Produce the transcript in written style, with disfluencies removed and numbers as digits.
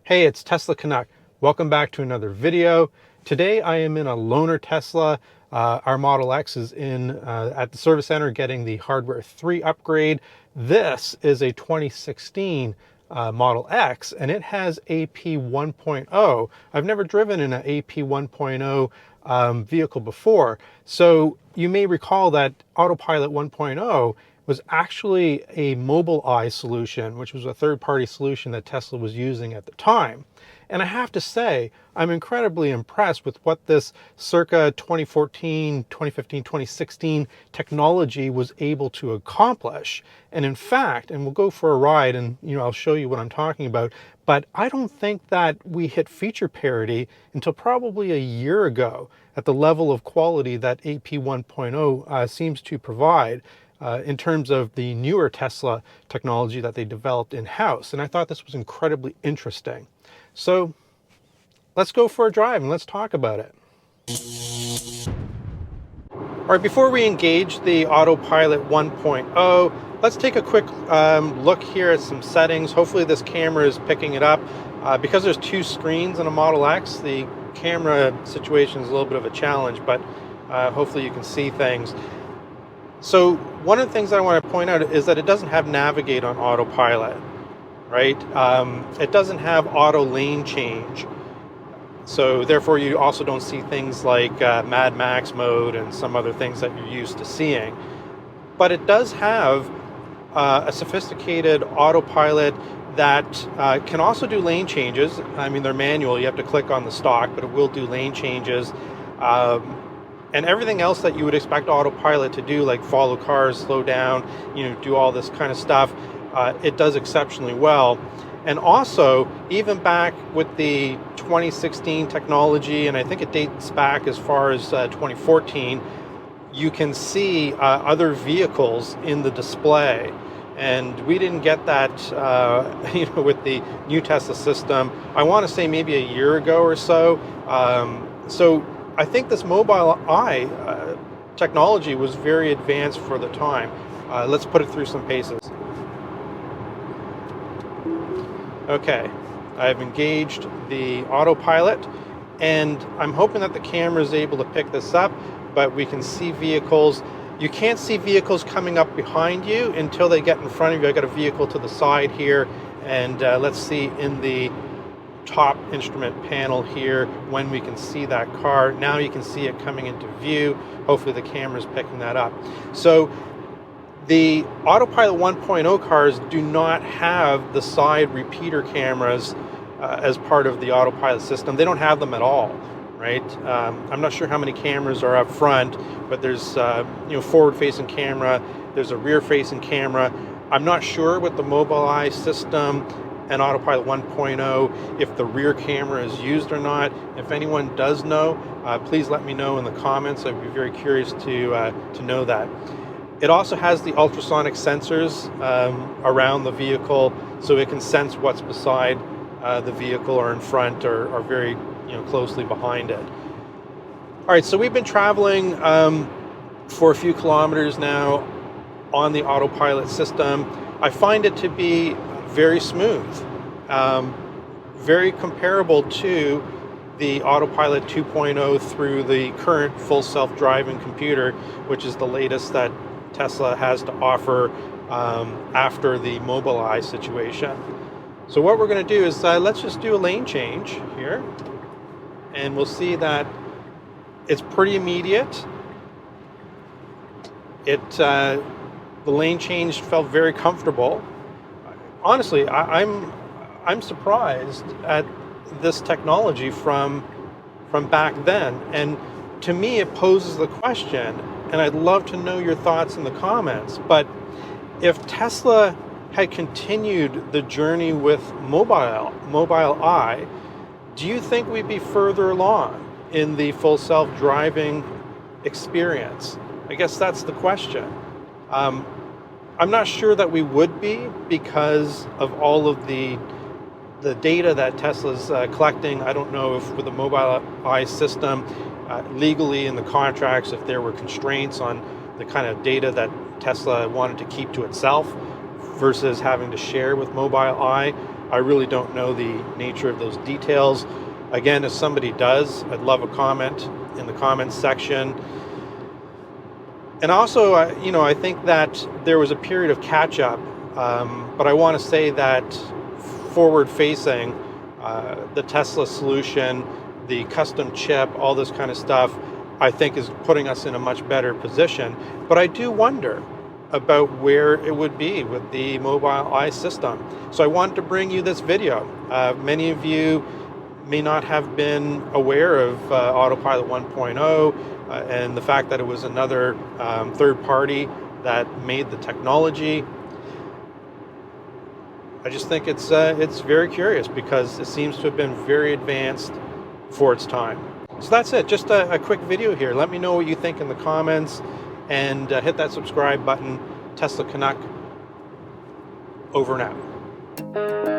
Hey, it's Tesla Canuck. Welcome back to another video. Today I am in a loaner Tesla. Our Model X is in at the service center getting the hardware 3 upgrade. This is a 2016 Model X and it has AP 1.0. I've never driven in an AP 1.0 vehicle before. So you may recall that Autopilot 1.0 was actually a Mobileye solution, which was a third-party solution that Tesla was using at the time. And I have to say, I'm incredibly impressed with what this circa 2014, 2015, 2016 technology was able to accomplish. And in fact, and we'll go for a ride and I'll show you what I'm talking about, but I don't think that we hit feature parity until probably a year ago at the level of quality that AP 1.0 seems to provide. In terms of the newer Tesla technology that they developed in-house. And I thought this was incredibly interesting. So let's go for a drive and let's talk about it. All right, before we engage the Autopilot 1.0, let's take a quick look here at some settings. Hopefully this camera is picking it up. Because there's 2 screens in a Model X, the camera situation is a little bit of a challenge, but hopefully you can see things. So one of the things that I want to point out is that it doesn't have navigate on Autopilot, right? It doesn't have auto lane change. So therefore you also don't see things like Mad Max mode and some other things that you're used to seeing. But it does have a sophisticated Autopilot that can also do lane changes. I mean, they're manual, you have to click on the stalk, but it will do lane changes. And everything else that you would expect Autopilot to do, like follow cars, slow down, do all this kind of stuff, it does exceptionally well. And also, even back with the 2016 technology, and I think it dates back as far as 2014, you can see other vehicles in the display. And we didn't get that with the new Tesla system, I want to say maybe a year ago or so. So I think this Mobileye technology was very advanced for the time. Let's put it through some paces. Okay, I've engaged the Autopilot, and I'm hoping that the camera is able to pick this up, but we can see vehicles. You can't see vehicles coming up behind you until they get in front of you. I got a vehicle to the side here, and let's see in the top instrument panel here when we can see that car. Now you can see it coming into view. Hopefully the camera's picking that up. So the Autopilot 1.0 cars do not have the side repeater cameras as part of the Autopilot system. They don't have them at all, right? I'm not sure how many cameras are up front, but there's forward-facing camera, there's a rear-facing camera. I'm not sure with the Mobileye system and Autopilot 1.0 if the rear camera is used or not. If anyone does know, please let me know in the comments. I'd be very curious to know that. It also has the ultrasonic sensors around the vehicle, so it can sense what's beside the vehicle or in front or very closely behind it. All right, so we've been traveling for a few kilometers now on the Autopilot system. I find it to be very smooth, very comparable to the Autopilot 2.0 through the current full self-driving computer, which is the latest that Tesla has to offer after the Mobileye situation. So what we're going to do is let's just do a lane change here, and we'll see that it's pretty immediate. The lane change felt very comfortable. Honestly, I'm surprised at this technology from back then, and to me it poses the question, and I'd love to know your thoughts in the comments, but if Tesla had continued the journey with Mobileye, do you think we'd be further along in the full self-driving experience? I guess that's the question. I'm not sure that we would be because of all of the data that Tesla's collecting. I don't know if with the Mobileye system, legally in the contracts, if there were constraints on the kind of data that Tesla wanted to keep to itself versus having to share with Mobileye. I really don't know the nature of those details. Again, if somebody does, I'd love a comment in the comments section. And also, I think that there was a period of catch up, but I want to say that forward facing, the Tesla solution, the custom chip, all this kind of stuff, I think is putting us in a much better position. But I do wonder about where it would be with the Mobileye system. So I wanted to bring you this video. Many of you may not have been aware of Autopilot 1.0 and the fact that it was another third party that made the technology. I just think it's very curious because it seems to have been very advanced for its time. So that's it, just a quick video here. Let me know what you think in the comments, and hit that subscribe button. Tesla Canuck, over and out.